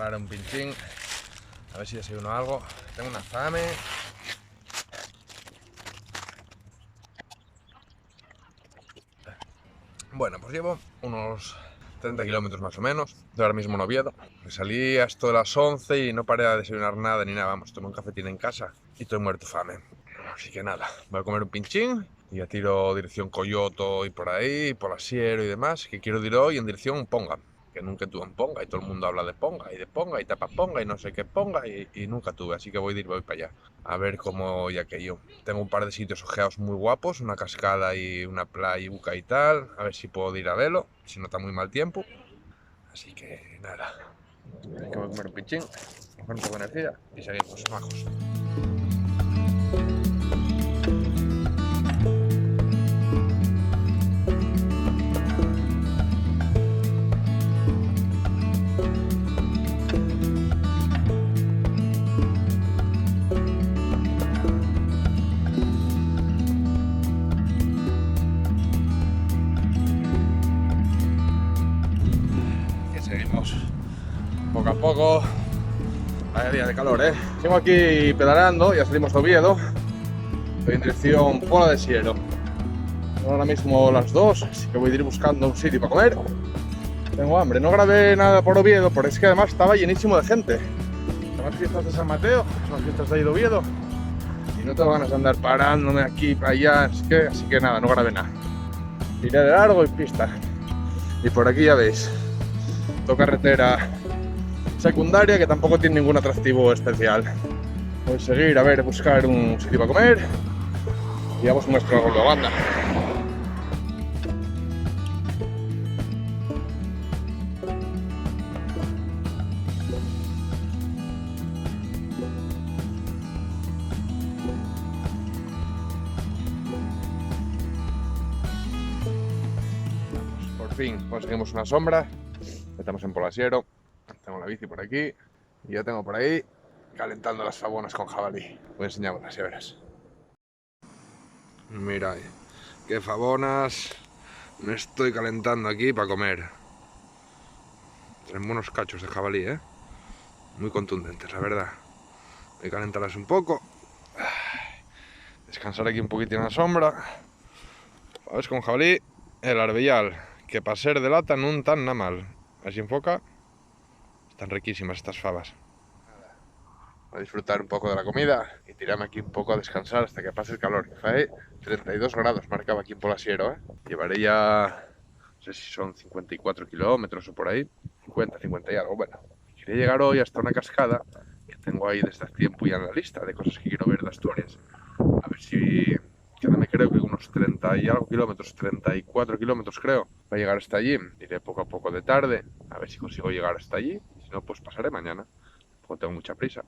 parar un pinchín, a ver si desayuno algo. Tengo una fame. Bueno, pues llevo unos 30 kilómetros más o menos. Estoy ahora mismo en Oviedo. Me salí a esto de las 11 y no paré a desayunar nada ni nada. Vamos, tomé un cafetín en casa y estoy muerto fame. Así que nada, voy a comer un pinchín y ya tiro dirección Coyoto y por ahí, por Asiero y demás, que quiero ir hoy en dirección Ponga. Que nunca tuve en Ponga y todo el mundo habla de Ponga y tapa Ponga y no sé qué Ponga y nunca tuve. Así que voy para allá a ver cómo y aquello. Tengo un par de sitios ojeados muy guapos, una cascada y una playa y tal. A ver si puedo ir a verlo, si no está muy mal tiempo. Así que nada, hay que comer un pinchín, coger un poco de energía y seguimos majos. Poco a poco, vaya día de calor, ¿eh? Sigo aquí pedaleando, ya salimos de Oviedo. Estoy en dirección Pola de Siero. Son ahora mismo las 2, así que voy a ir buscando un sitio para comer. Tengo hambre, no grabé nada por Oviedo, porque es que además estaba llenísimo de gente. Son las fiestas de San Mateo, son las fiestas de ahí de Oviedo. Y no tengo ganas de andar parándome aquí para allá, así que nada, no grabé nada. Iré de largo y pista. Y por aquí ya veis, toda carretera secundaria que tampoco tiene ningún atractivo especial. Voy a seguir a ver, buscar un sitio para comer y ya os muestro algo de banda. Por fin conseguimos una sombra. Estamos en Pola de Siero. Tengo la bici por aquí y ya tengo por ahí calentando las fabonas con jabalí. Voy a enseñarlas, ya verás. Mirad, qué fabonas me estoy calentando aquí para comer. Tienen buenos cachos de jabalí, muy contundentes, la verdad. Voy a calentarlas un poco. Descansar aquí un poquito en la sombra. ¿Sabes? Con jabalí, el arbellal, que para ser de lata no tan nada mal. Así enfoca. Están riquísimas estas fabas. Voy a disfrutar un poco de la comida y tirarme aquí un poco a descansar hasta que pase el calor. Hace 32 grados marcaba aquí en Pola de Siero, Llevaré ya, no sé si son 54 kilómetros o por ahí, 50, 50 y algo. Bueno, quería llegar hoy hasta una cascada que tengo ahí desde hace tiempo ya en la lista de cosas que quiero ver de Asturias. A ver si, quedan creo que unos 30 y algo kilómetros, 34 kilómetros creo, para llegar hasta allí. Iré poco a poco de tarde, a ver si consigo llegar hasta allí. Si no, pues pasaré mañana, porque tengo mucha prisa.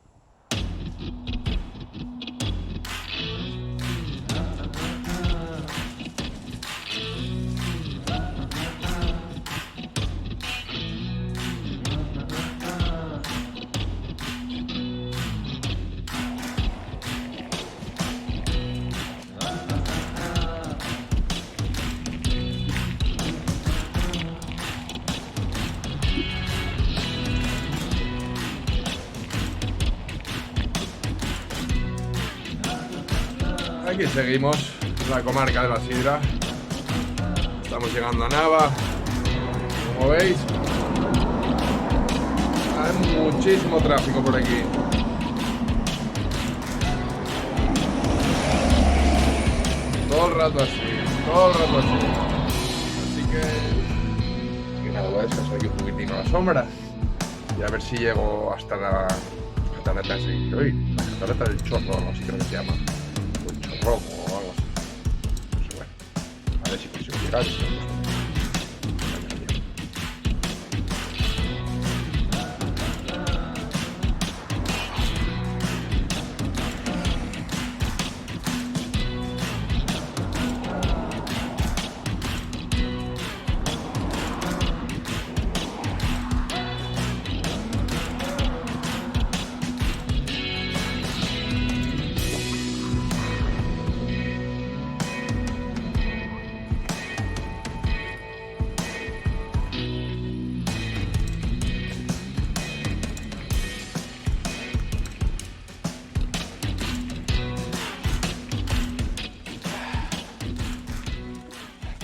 Aquí seguimos, la comarca de la Sidra. Estamos llegando a Nava, como veis. Hay muchísimo tráfico por aquí. Todo el rato así, todo el rato así. Así que nada, voy a descansar aquí un poquitino a la sombra y a ver si llego hasta la catarata la catarata del Chorro, o algo así creo que se llama. Rojo o algo así. No sé, bueno. A ver si consigo llegar.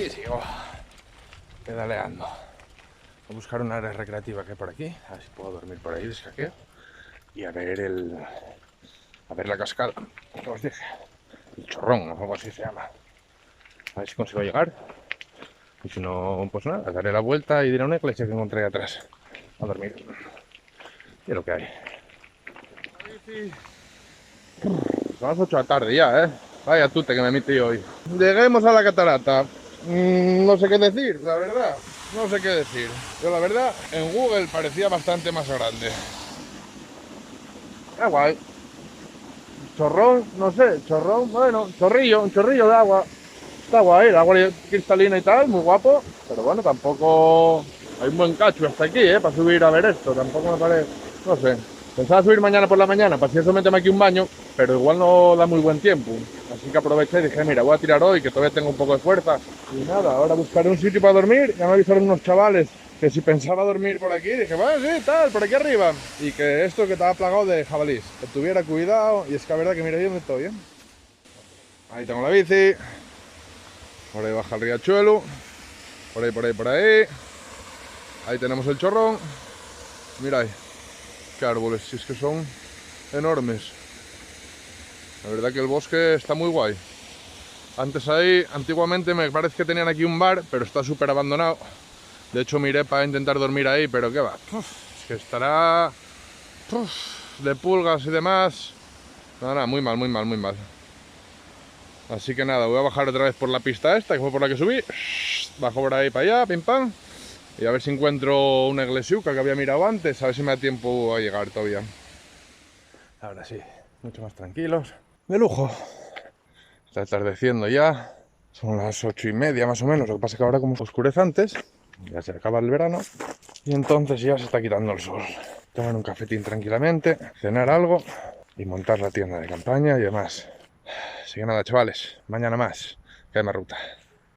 Aquí sigo, pedaleando. Voy a buscar una área recreativa que hay por aquí, a ver si puedo dormir por ahí de escaqueo. Y a ver la cascada, como os dije, el chorrón o algo así se llama. A ver si consigo llegar. Y si no, pues nada, daré la vuelta y iré a una iglesia que encontré atrás a dormir. Y es lo que hay. Son las 8 de la tarde ya, Vaya tute que me metí hoy. Lleguemos a la catarata. No sé qué decir, la verdad. No sé qué decir. Yo la verdad, en Google parecía bastante más grande. Está guay. Chorrón, no sé, chorrón, bueno, un chorrillo de agua. Está guay, el agua cristalina y tal, muy guapo. Pero bueno, tampoco hay un buen cacho hasta aquí, para subir a ver esto. Tampoco me parece, no sé. Pensaba subir mañana por la mañana, para si eso meterme aquí un baño, pero igual no da muy buen tiempo. Así que aproveché y dije, mira, voy a tirar hoy, que todavía tengo un poco de fuerza. Y nada, ahora buscaré un sitio para dormir. Ya me avisaron unos chavales que si pensaba dormir por aquí, dije, bueno, sí, tal, por aquí arriba. Y que esto que estaba plagado de jabalís, que tuviera cuidado. Y es que la verdad que mira ahí donde estoy, Ahí tengo la bici. Por ahí baja el riachuelo. Por ahí. Ahí tenemos el chorrón. Mirad, qué árboles, si es que son enormes. La verdad que el bosque está muy guay. Antes ahí, antiguamente me parece que tenían aquí un bar, pero está súper abandonado. De hecho miré para intentar dormir ahí, pero qué va. Es que estará de pulgas y demás. Nada, muy mal. Así que nada, voy a bajar otra vez por la pista esta, que fue por la que subí. Bajo por ahí para allá, pim pam. Y a ver si encuentro una iglesiuca que había mirado antes, a ver si me da tiempo a llegar todavía. Ahora sí, mucho más tranquilos. De lujo. Está atardeciendo ya. Son las 8:30 más o menos. Lo que pasa es que ahora como oscurece antes, ya se acaba el verano. Y entonces ya se está quitando el sol. Tomar un cafetín tranquilamente, cenar algo y montar la tienda de campaña y demás. Así que nada, chavales, mañana más, que hay más ruta.